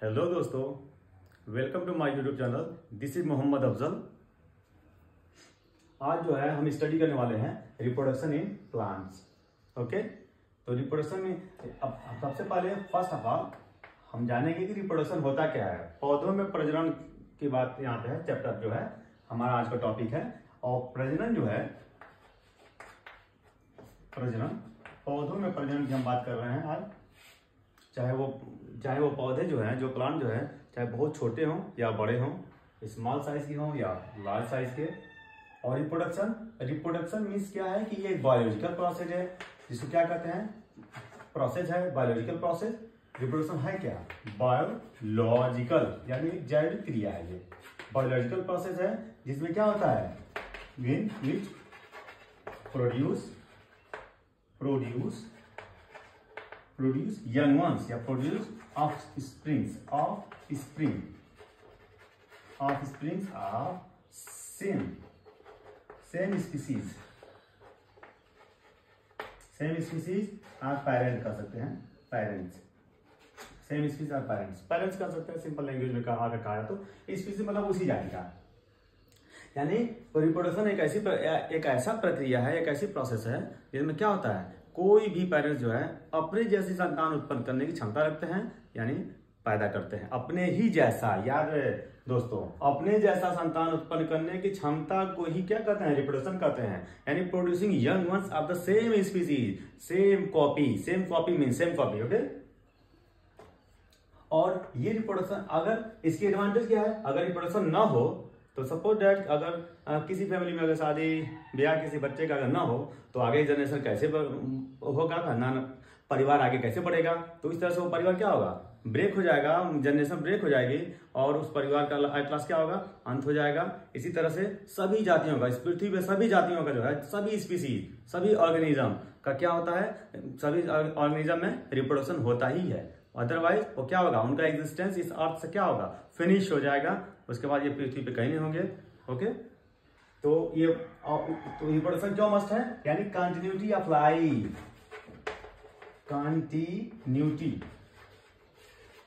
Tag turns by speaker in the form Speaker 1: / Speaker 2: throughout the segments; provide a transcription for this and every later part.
Speaker 1: Hello दोस्तों, welcome to my YouTube channel. This is Mohammad Afzal. आज जो है हम स्टडी करने वाले हैं रिप्रोडक्शन इन प्लांट्स। ओके, तो रिप्रोडक्शन में अब सबसे पहले फर्स्ट ऑफ ऑल हम जानेंगे कि रिप्रोडक्शन होता क्या है। पौधों में प्रजनन की बात यहाँ पे है, चैप्टर जो है हमारा आज का टॉपिक है। और प्रजनन जो है, प्रजनन पौधों में प्रजनन की हम बात कर रहे हैं आज। चाहे वो पौधे जो हैं, जो प्लांट जो है, चाहे बहुत छोटे हों या बड़े हों, स्मॉल साइज के हों या लार्ज साइज के। और रिप्रोडक्शन मीन्स क्या है कि ये एक बायोलॉजिकल प्रोसेस है, जिसको क्या कहते हैं, प्रोसेस है, बायोलॉजिकल प्रोसेस। रिप्रोडक्शन है क्या? बायोलॉजिकल, यानी जैविक क्रिया है। ये बायोलॉजिकल प्रोसेस है जिसमें क्या होता है, विच प्रोड्यूस young ones या produce offsprings of same species are parent कर सकते हैं, पेरेंट्स कर सकते हैं। सिंपल लैंग्वेज में कहा तो स्पीसीज मतलब उसी जाति का। यानी रिप्रोडक्शन एक ऐसा प्रक्रिया है, एक ऐसी प्रोसेस है जिसमें क्या होता है, कोई भी पेरेंट्स जो है अपने जैसी संतान उत्पन्न करने की क्षमता रखते हैं, यानी पैदा करते हैं अपने ही जैसा। याद है दोस्तों, अपने जैसा संतान उत्पन्न करने की क्षमता को ही क्या कहते हैं, रिप्रोडक्शन कहते हैं। यानी producing young ones of the same species, same copy mean same copy. Okay, और ये रिप्रोडक्शन, अगर इसकी एडवांटेज क्या है, अगर रिप्रोडक्शन ना हो तो सपोज दैट अगर किसी फैमिली में अगर शादी ब्याह किसी बच्चे का अगर ना हो तो आगे जनरेशन कैसे होगा, ना परिवार आगे कैसे बढ़ेगा। तो इस तरह से वो परिवार क्या होगा, ब्रेक हो जाएगा, जनरेशन ब्रेक हो जाएगी और उस परिवार का एट लास्ट क्या होगा, अंत हो जाएगा। इसी तरह से सभी जातियों का, इस पृथ्वी पे सभी जातियों का जो है, सभी स्पीसीज, सभी ऑर्गेनिज्म का क्या होता है, सभी ऑर्गेनिज्म में रिप्रोडक्शन होता ही है। अदरवाइज वो क्या होगा, उनका एग्जिस्टेंस इस अर्थ से क्या होगा, फिनिश हो जाएगा। उसके बाद ये पृथ्वी पे कहीं नहीं होंगे। ओके, तो ये रिप्रोडक्शन क्यों मस्ट है, यानी continuity of life,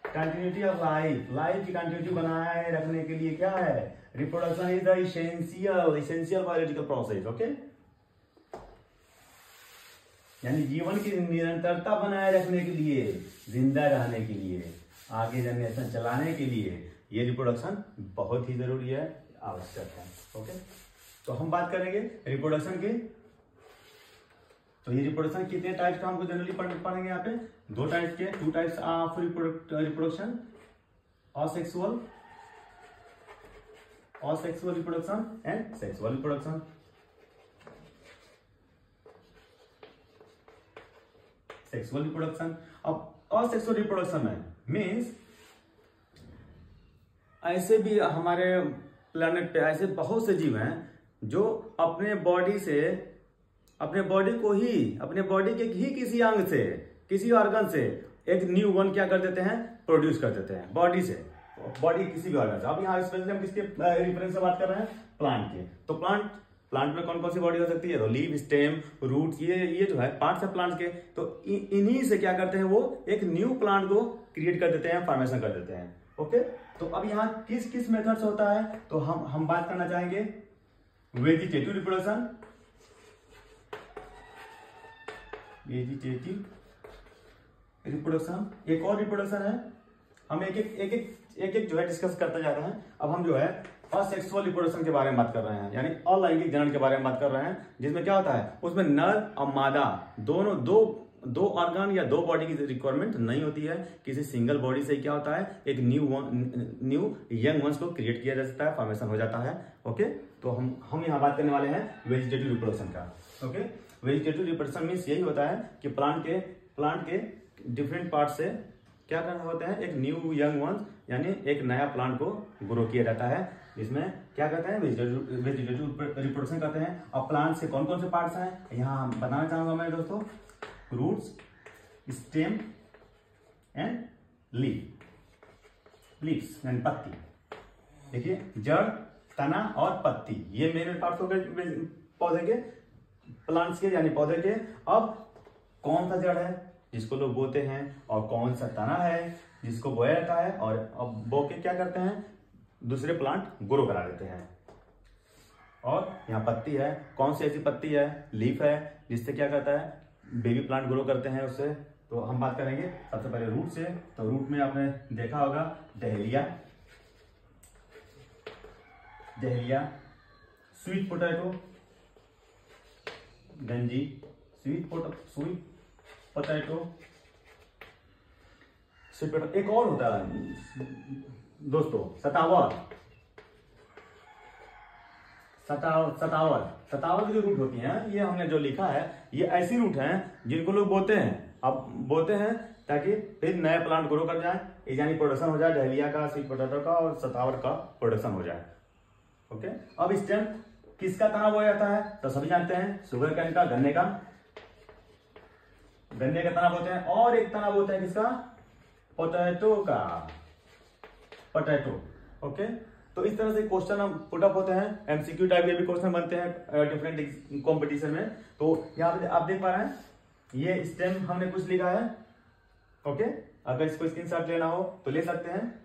Speaker 1: continuity of life की कंटिन्यूटी बनाए रखने के लिए क्या है, reproduction is the essential biological process. Okay, यानी जीवन की निरंतरता बनाए रखने के लिए, जिंदा रहने के लिए, आगे जनरेशन चलाने के लिए ये रिप्रोडक्शन बहुत ही जरूरी है, आवश्यक है। ओके, तो हम बात करेंगे रिप्रोडक्शन की। तो ये रिप्रोडक्शन कितने टाइप्स का हमको जनरली पढ़ेंगे यहाँ पे, two types of reproduction, asexual reproduction and sexual reproduction. Sexual reproduction, अब असेक्सुअल रिप्रोडक्शन में मीन्स ऐसे भी हमारे प्लेनेट पे ऐसे बहुत से जीव हैं जो अपने बॉडी के ही किसी अंग से, किसी ऑर्गन से एक न्यू वन क्या कर देते हैं, प्रोड्यूस कर देते हैं बॉडी किसी भी ऑर्गन से। अब यहाँ स्पेशली हम किसके रेफरेंस से बात कर रहे हैं, प्लांट के। तो प्लांट में कौन कौन सी बॉडी हो सकती है, तो लीव, स्टेम, रूट, ये जो है पार्ट्स है प्लांट के। तो इन्हीं से क्या करते हैं, वो एक न्यू प्लांट को क्रिएट कर देते हैं, फॉर्मेशन कर देते हैं। ओके, तो अब यहाँ किस मेथड से होता है, तो हम बात करना चाहेंगे वेजिटेटिव रिप्रोडक्शन। एक और रिप्रोडक्शन है, हम एक जो है डिस्कस करते जा रहे हैं। अब हम जो है असेक्सुअल रिप्रोडक्शन के बारे में बात कर रहे हैं, यानी अलैंगिक जनन के बारे में बात कर रहे हैं, जिसमें क्या होता है, उसमें नर और मादा दोनों दो ऑर्गन या दो बॉडी की रिक्वायरमेंट नहीं होती है। किसी सिंगल बॉडी से क्या होता है, एक न्यू यंग वंस को क्रिएट किया जा सकता है, फॉर्मेशन हो जाता है। ओके, तो हम यहाँ बात करने वाले हैं वेजिटेटिव रिप्रोडक्शन का। ओके, वेजिटेटिव रिप्रोडक्शन मीन्स यही होता है कि प्लांट के डिफरेंट पार्ट से क्या करना होता है, एक न्यू यंग वंस, यानी एक नया प्लांट को ग्रो किया जाता है, जिसमें क्या कहते हैं, वेजिटेटिव रिप्रोडक्शन कहते हैं। और प्लांट से कौन कौन से पार्ट्स हैं, यहाँ बताना चाहूंगा मैं दोस्तों, roots, stem and leaves and पत्ती। देखिए, जड़, तना और पत्ती, ये मेन पार्ट्स हो गए पौधे के, प्लांट्स के यानी पौधे के। अब कौन सा जड़ है जिसको लोग बोते हैं और कौन सा तना है जिसको बोया जाता है और अब बो के क्या करते हैं, दूसरे प्लांट ग्रो करा देते हैं। और यहाँ पत्ती है, कौन सी ऐसी पत्ती है, लीफ है, जिससे क्या करता है, बेबी प्लांट ग्रो करते हैं उससे। तो हम बात करेंगे सबसे पहले रूट से। तो रूट में आपने देखा होगा डहेलिया, स्वीट पोटैटो, गंजी, स्वीट पोटैटो। एक और होता है दोस्तों, सतावर की जो रूट होती हैं, ये हमने जो लिखा है, ये ऐसी रूट हैं जिनको लोग बोते हैं। अब बोते हैं ताकि फिर नया प्लांट ग्रो कर जाए, यानी प्रोडक्शन हो जाए डहेलिया का, स्वीट पोटैटो का और सतावर का प्रोडक्शन हो जाए। ओके, अब स्टेम किसका तना बोया जाता है, तो सभी जानते हैं शुगर कैन का, गन्ने का तना बोते हैं। और एक तना बोते हैं किसका, पोटैटो का, पोटैटो। ओके, तो इस तरह से क्वेश्चन हम पुटअप होते हैं, एमसीक्यू टाइप के भी क्वेश्चन बनते हैं डिफरेंट कंपटीशन में। तो यहाँ पे आप देख पा रहे हैं, ये स्टेम हमने कुछ लिखा है। ओके, अगर इसको स्क्रीनशॉट लेना हो तो ले सकते हैं।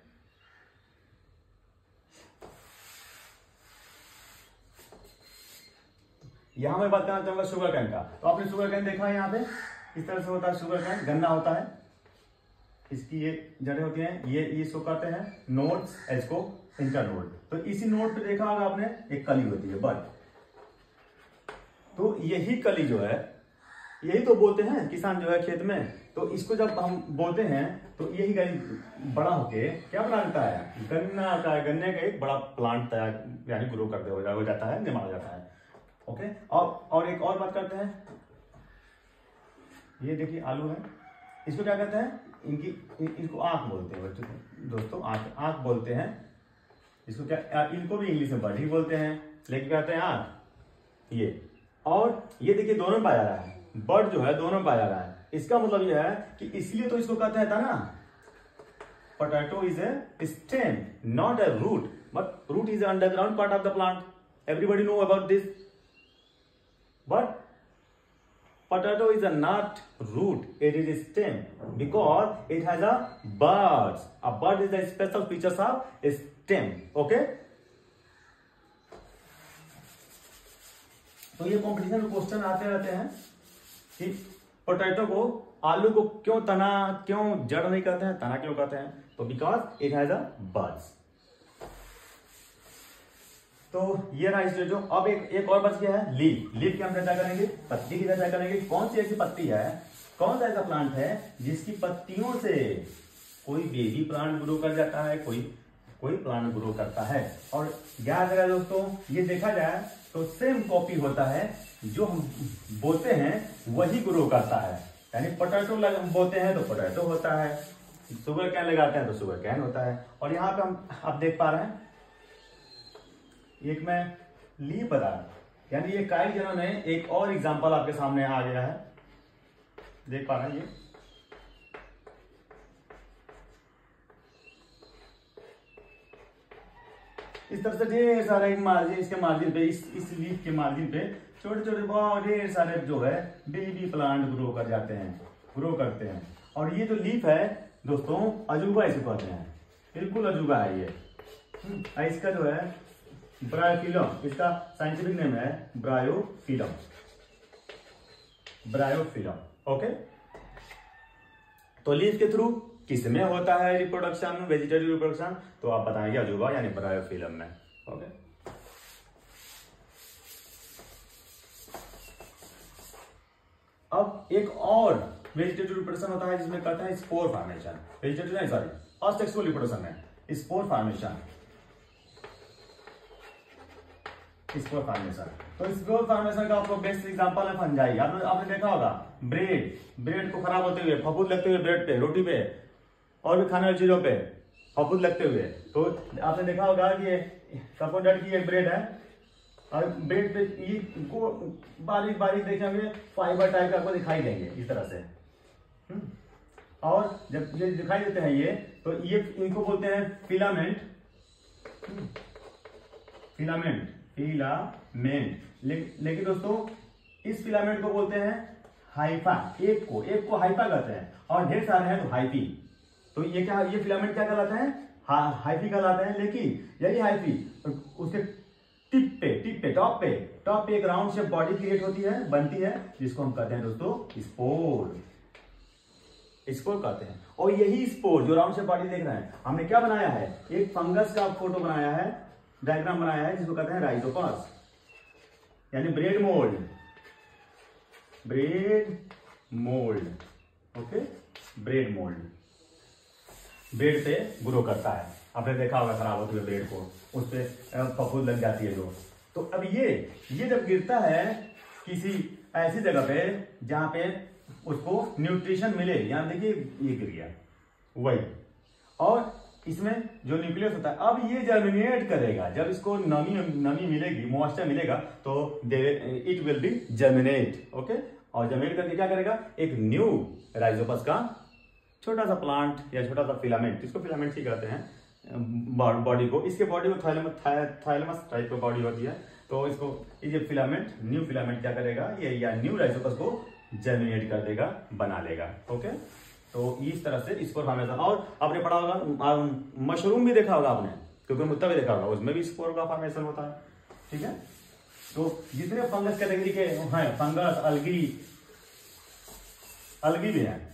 Speaker 1: यहां मैं बात करना चाहूंगा शुगर कैन का। तो आपने शुगर कैन देखा है, यहाँ पे इस तरह से होता है शुगर कैन, गन्ना होता है, इसकी ये जड़ें होती हैं, ये इसको कहते हैं नोड्स, इसको इंटरनोड। तो इसी नोड पे देखा होगा आपने, एक कली होती है, बट तो यही कली जो है, यही तो बोते हैं किसान जो है खेत में। तो इसको जब हम बोते हैं तो यही कली बड़ा होके क्या बना देता है, गन्ने का एक बड़ा प्लांट तैयार, यानी ग्रो करते हो जाता है, निर्माण हो जाता है। ओके, और एक और बात करते हैं, ये देखिए आलू है, इसको क्या कहते हैं, इनको आंख बोलते हैं बच्चों, दोस्तों आंख बोलते हैं इसको। क्या, इनको भी इंग्लिश में बर्ड ही बोलते हैं, लेकिन कहते हैं आंख। ये और ये देखिए दोनों में पाया जा रहा है, बर्ड जो है दोनों में पाया जा रहा है। इसका मतलब यह है कि इसलिए तो इसको कहते हैं ना, potato is a stem not a root, but root is underground part of the plant, everybody know about this. But potato is a not root, it is a stem because it has a buds. A bud is the special features of a stem. Okay? तो ये competition में question आते रहते हैं कि potato को, आलू को क्यों तना, क्यों जड़ नहीं कहते हैं, तना क्यों कहते हैं, तो because it has a buds. तो ये रहा इसलिए जो। अब एक और बच गया है लीफ की हम चर्चा करेंगे, पत्ती की चर्चा करेंगे। कौन सी ऐसी पत्ती है, कौन सा ऐसा प्लांट है जिसकी पत्तियों से कोई बेबी प्लांट ग्रो कर जाता है, कोई प्लांट ग्रो करता है। और याद रखा दोस्तों, ये देखा जाए तो सेम कॉपी होता है, जो हम बोते हैं वही ग्रो करता है। यानी पोटैटो बोते हैं तो पोटैटो होता है, शुगर कैन लगाते हैं तो शुगर कैन होता है। और यहाँ पे हम आप देख पा रहे हैं, एक मैं लीफ बता रहा, यानी ये काइल जेनर ने एक और एग्जांपल आपके सामने आ गया है, देख पा रहे हैं। ये इस तरह से ढेर सारे मार्जिन, इसके मार्जिन पे, इस लीफ के मार्जिन पे छोटे छोटे बहुत ढेर सारे जो है बेबी प्लांट ग्रो कर जाते हैं, ग्रो करते हैं। और ये जो लीफ है दोस्तों, अजूबा इसे कहते हैं, बिल्कुल अजूबा है ये। इसका जो है ब्रायोफिलम, इसका साइंटिफिक नेम है ब्रायोफिलम। ओके, तो लीफ के थ्रू किसमें होता है रिप्रोडक्शन, वेजिटेटिव रिप्रोडक्शन, तो आप बताएंगे अजूबा यानी ब्रायोफिलम में। ओके, अब एक और वेजिटेटिव रिप्रोडक्शन होता है जिसमें कहते हैं स्पोर फॉर्मेशन, वेजिटेटिव नहीं सॉरी असेक्सुअल रिप्रोडक्शन है स्पोर फॉर्मेशन। स्पोर फॉर्मेशन का आपको बेस्ट एग्जांपल है फंजाई। आपने देखा होगा ब्रेड को खराब होते हुए, फफूंद लगते हुए ब्रेड पे, रोटी पे और भी खाने वाली चीजों पे फफूंद लगते हुए। तो आपने देखा होगा कि सपोर्टेड की एक ब्रेड है और ब्रेड पे ये बारीक बारीक देखेंगे फाइबर टाइप आपको दिखाई देंगे इस तरह से। और जब ये दिखाई देते हैं ये, तो ये इनको बोलते हैं फिलामेंट। लेकिन दोस्तों इस फिलामेंट को बोलते हैं हाइफा। एक को हाइफा कहते हैं और ढेर सारे हैं तो हाइफी। तो ये क्या, ये फिलामेंट क्या कहलाते हैं, हाइफी कहलाते हैं। लेकिन यही हाइफी उसके टॉप पे एक राउंड शेप बॉडी क्रिएट होती है, बनती है, जिसको हम कहते हैं दोस्तों स्पोर कहते हैं। और यही स्पोर जो राउंड शेप बॉडी देख रहे हैं, हमने क्या बनाया है, एक फंगस का फोटो बनाया है, डायग्राम बनाया है, जिसको कहते हैं राइजोपस, यानी bread mould. Okay, bread mould bread पे ग्रो करता है। आपने देखा होगा खराब होते हुए ब्रेड को, उस पे फफूंद लग जाती है जो। तो अब ये जब गिरता है किसी ऐसी जगह पे जहां पे उसको न्यूट्रिशन मिले, यहां देखिए ये गिर गया वही, और इसमें जो न्यूक्लियस होता है, अब ये जर्मिनेट करेगा। जब इसको नमी मिलेगी, मॉइस्चर मिलेगा, तो it will be germinate. Okay, और जर्मिनेट करके क्या करेगा, एक न्यू राइजोपस का छोटा सा प्लांट या छोटा सा फिलामेंट, जिसको फिलामेंट ही कहते हैं, बॉडी को, इसके बॉडी को थाइलमस टाइप की बॉडी होती है। तो इसको ये फिलामेंट, न्यू फिलामेंट क्या करेगा, ये या न्यू राइजोपस को जर्मिनेट कर देगा, बना लेगा। ओके, तो इस तरह से स्पोर फॉर्मेशन। और आपने पढ़ा होगा, मशरूम भी देखा होगा आपने, क्योंकि मुत्ता भी देखा होगा, उसमें भी स्पोर का फॉर्मेशन होता है। ठीक है, तो जितने फंगस कैटेगरी के हैं, फंगस, अलगी भी है,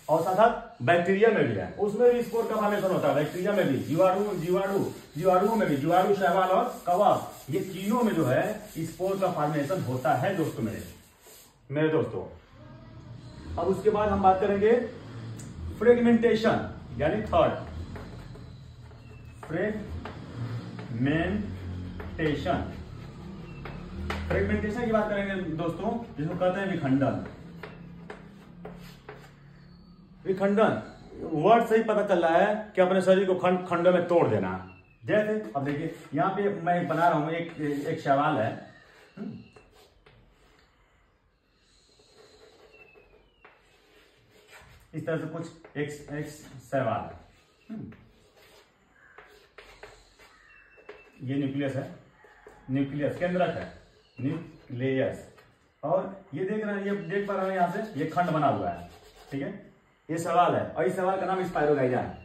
Speaker 1: और साथ साथ बैक्टीरिया में भी है, उसमें भी स्पोर का फॉर्मेशन होता है। बैक्टीरिया में भी, जीवाणु में भी, जीवाणु, शैवाल और कवक, ये तीनों में जो है स्पोर का फॉर्मेशन होता है दोस्तों, मेरे दोस्तों। अब उसके बाद हम बात करेंगे फ्रेगमेंटेशन, यानी थर्ड फ्रेगमेंटेशन की बात करेंगे दोस्तों, जिसको कहते हैं विखंडन। वर्ड से ही पता चल रहा है कि अपने शरीर को खंडों में तोड़ देना। जैसे अब देखिए, यहां पे मैं बना रहा हूं, एक शैवाल है, इस तरह से कुछ एक शैवाल है, ये न्यूक्लियस है, न्यूक्लियस केंद्रक है, न्यूक्लियस। और ये देख रहे हैं, ये देख पा रहे हैं यहां से, ये खंड बना हुआ है। ठीक है, ये सवाल है, और इस सवाल का नाम स्पाइरोगाइरा है।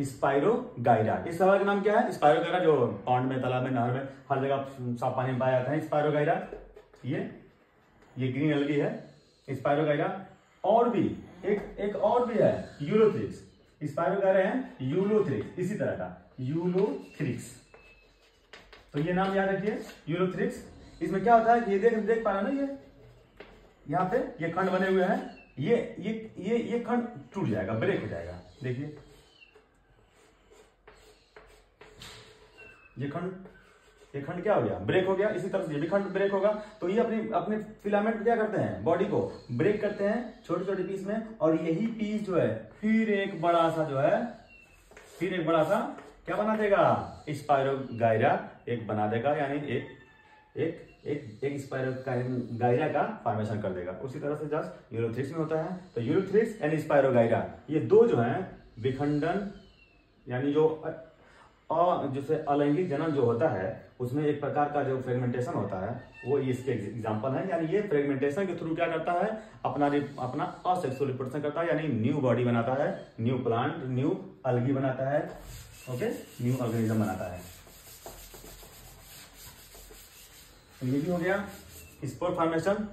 Speaker 1: स्पाइरोगाइरा, इस सवाल का नाम क्या है, स्पाइरोगाइरा, जो पॉन्ड में, तालाब में, नहर में, हर जगह साफ पानी में पाया जाता है स्पाइरोगाइरा। ये ग्रीन एल्गी है स्पाइरोगाइरा। और भी एक और भी है, यूलोथ्रिक्स। स्पाइरोगाइरा है यूलोथ्रिक्स, इसी तरह का यूलोथ्रिक्स। तो ये नाम याद रखिए, यूलोथ्रिक्स। इसमें क्या होता है, ये देख पा रहे ना, ये यहाँ पे ये खंड बने हुए हैं, ये खंड टूट जाएगा, ब्रेक हो जाएगा। देखिए ये खंड क्या हो गया, ब्रेक हो गया। इसी तरह से ये भी खंड ब्रेक होगा। तो ये अपने फिलामेंट क्या करते हैं, बॉडी को ब्रेक करते हैं छोटे छोटे पीस में, और यही पीस जो है फिर एक बड़ा सा क्या बना देगा, स्पाइरोगाइरा एक बना देगा, यानी एक स्पाइरोगाइरा का फॉर्मेशन कर देगा। उसी तरह से जस्ट यूलोथ्रिक्स में होता है। तो यूलोथ्रिक्स एंड स्पाइरोगाइरा, ये दो जो है विखंडन, यानी और जैसे अलैंगिक जनन जो होता है, उसमें एक प्रकार का जो फ्रेगमेंटेशन होता है, वो इसके एग्जांपल है। यानी ये फ्रेगमेंटेशन के थ्रू क्या करता है, अपना असेक्सुअल रिप्रोडक्शन करता है, यानी न्यू बॉडी बनाता है, न्यू प्लांट, न्यू अलगी बनाता है। ओके, न्यू ऑर्गेनिज्म बनाता है। तो ये भी हो गया स्पोर फॉर्मेशन।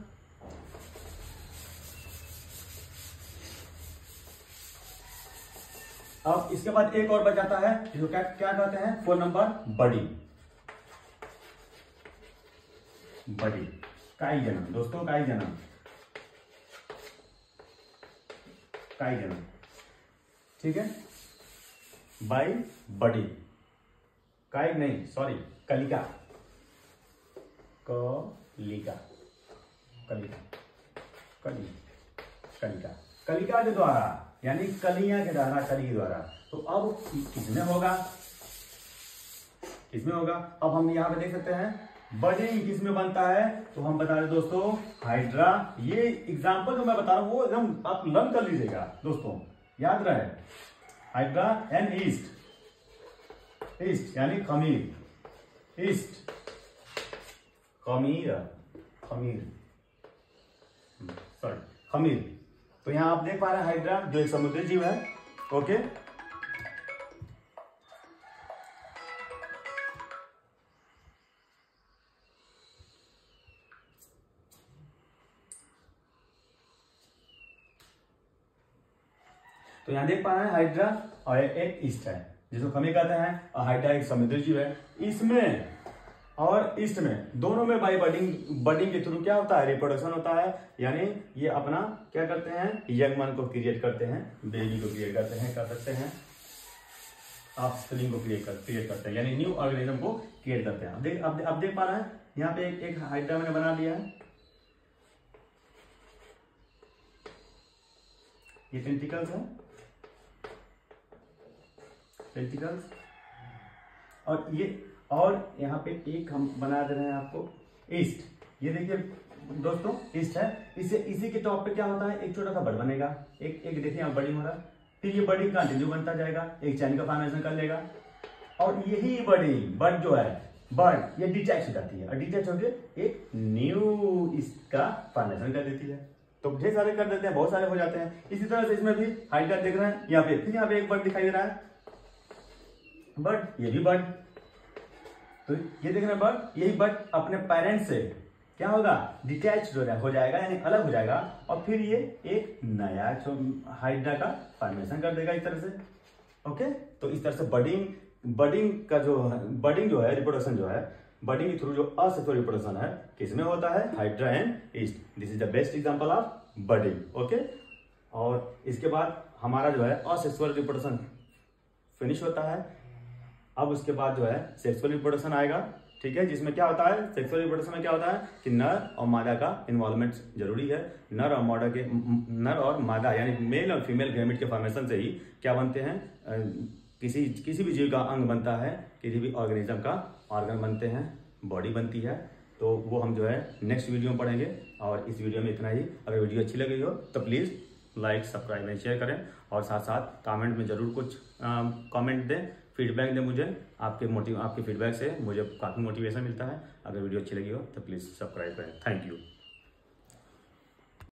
Speaker 1: अब इसके बाद एक और बचाता है, जिसको क्या कहते हैं, 4 नंबर बड़ी काई जन्म। दोस्तों काई जन्म, ठीक है, बाई बड़ी, काई नहीं, सॉरी, कलिका के द्वारा, यानी कलियां के द्वारा, कली के द्वारा। तो अब किसमें होगा, अब हम यहाँ पे देख सकते हैं बडिंग किसमें बनता है। तो हम बता रहे दोस्तों, हाइड्रा। ये एग्जांपल जो मैं बता रहा हूं वो एकदम आप लर्न कर लीजिएगा दोस्तों, याद रहे, हाइड्रा एंड ईस्ट। ईस्ट यानी खमीर, ईस्ट खमीर, खमीर सॉरी खमीर। तो यहां आप देख पा रहे हैं हाइड्रा जो एक समुद्री जीव है। ओके, तो यहां देख पा रहे हैं हाइड्रा और एक ईस्ट है जिसको खमीर कहते हैं, और हाइड्रा एक समुद्री जीव है। इसमें और ईस्ट में दोनों में बाई बडिंग के थ्रू क्या होता है, रिप्रोडक्शन होता है। यानी ये अपना क्या करते हैं, यंग मन को क्रिएट करते हैं, बेबी को क्रिएट करते हैं, कर सकते हैं ऑफस्प्रिंग को क्रिएट करते हैं, यानी न्यू ऑर्गेनिज्म को क्रिएट करते हैं। अब देख पा रहे हैं यहाँ पे एक हाइड्रा मैंने बना दिया है, ये टेंटिकल्स है, टेंटिकल्स, और ये और यहाँ पे एक हम बना दे रहे हैं आपको ईस्ट। ये देखिए दोस्तों ईस्ट है, इसी के टॉप पे क्या होता है, एक छोटा सा बर्ड बनेगा, एक देखिए यहाँ बर्डिंग हो रहा है, फिर ये बर्डिंग कंटिन्यू बनता जाएगा, एक चैन का फॉर्मेशन कर लेगा, और यही बर्डिंग बर्ड जो है बर्ड ये डिटैच हो जाती है, और डिटैच होकर एक न्यू इसका फॉर्मेशन कर देती है। तो ढेर सारे कर देते हैं, बहुत सारे हो जाते हैं। इसी तरह से इसमें भी हाइड्रा देख रहे हैं यहाँ पे, फिर यहाँ पे एक बर्ड दिखाई दे रहा है, बर्ड, ये भी बर्ड, तो ये देख रहे हैं बर्ड, यही बर्ड अपने पेरेंट्स से क्या होगा, डिटैच हो जाएगा, यानी अलग हो जाएगा, और फिर ये एक नया हाइड्रा का फॉर्मेशन कर देगा इस तरह से। ओके, तो इस तरह से बर्डिंग का बर्डिंग जो है रिप्रोडक्शन जो है, बर्डिंग के थ्रू जो असेक्सुअल रिप्रोडक्शन है किसमें होता है, hydra and yeast. This is the best example of budding. Okay, और इसके बाद हमारा जो है असेक्सुअल रिप्रोडक्शन फिनिश होता है। अब उसके बाद जो है सेक्सुअल रिप्रोडक्शन आएगा, ठीक है, जिसमें क्या होता है, सेक्सुअल रिप्रोडक्शन में क्या होता है कि नर और मादा का इन्वॉल्वमेंट जरूरी है। नर और मादा यानी मेल और फीमेल गैमेट के फॉर्मेशन से ही क्या बनते हैं, किसी भी जीव का अंग बनता है, किसी भी ऑर्गेनिज्म का ऑर्गन बनते हैं, बॉडी बनती है। तो वो हम जो है नेक्स्ट वीडियो में पढ़ेंगे, और इस वीडियो में इतना ही। अगर वीडियो अच्छी लगी हो तो please like, subscribe and share करें, और साथ साथ कमेंट में जरूर कुछ कमेंट दें, फीडबैक दें मुझे। आपके फीडबैक से मुझे काफ़ी मोटिवेशन मिलता है। अगर वीडियो अच्छी लगी हो तो प्लीज़ सब्सक्राइब करें। Thank you.